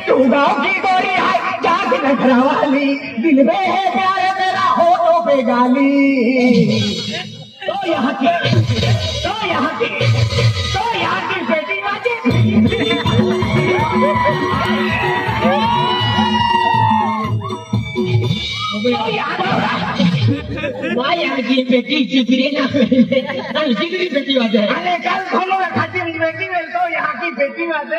तू गाँव की गोरी है जाग नखरावाली दिल में है प्यार तेरा होठों पे गाली तो यहाँ की बेटी यहाँ की बेटी चितरी ना चितरी बेटी वादे अरे कल खोलो खाती बेटी वेल तो यहाँ की बेटी वादे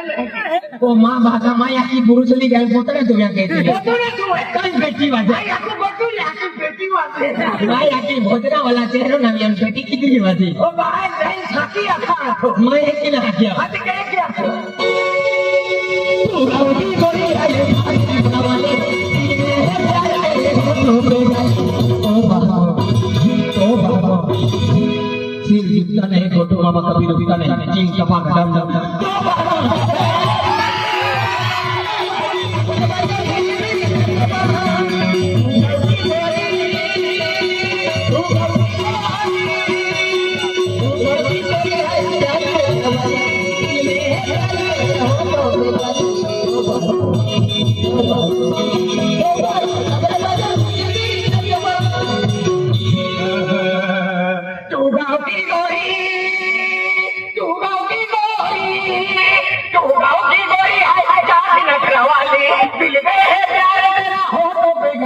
ओ माँ बाबा माँ यहाँ की बुरुसली गैल पोतरे तो यहाँ कहते हैं पोतरे तो है कल बेटी वादे यहाँ को बटू यहाँ की बेटी वादे माँ यहाँ की भोजना वाला चेहरा ना यहाँ बेटी कितनी वादी ओ बाहर नहीं खाती आखा मैं एक ही ना किया आते क्या तू रावती गोरी आये वाले सिर दिखता नहीं फोटो मामा कभी रुकता नहीं चिंग कपा खटाम बदले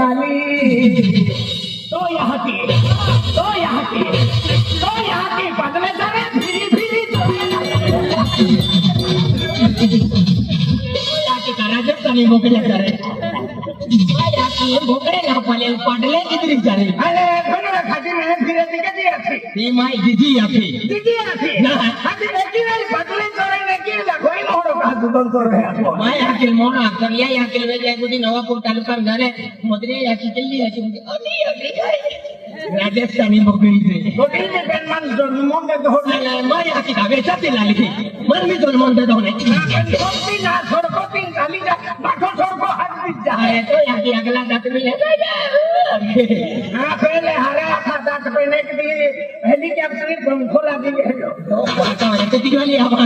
जाने फिरी नहीं मोकले करे मोकले ना पडले कितनी करे अरे कोणा खाती मैंने फिरे दिखती आती ती माई दीदी आती ना खाती लेकिन बदले चोरे की कोई मोड़ो का दुदन तो रहे माई आके मोना करिया आके वे जाय गुडी नवापूर तालुका झाले मोदरी याची केली याची अडी राजस्थानी मोकळी ते पेन मान जन्मों दे धोने माई आकी गावेचा ते लाली मन मी जन्मों दे धोने कोणती ना छोड़को तीन खाली जा बाठो छोड़को हाथ बीच जा अरे तो याकी अगला दांत में ले हां पहले हरे आखा दांत पे ने दी हेलीकॉप्टर पंखो लागी है तो तो दिवाली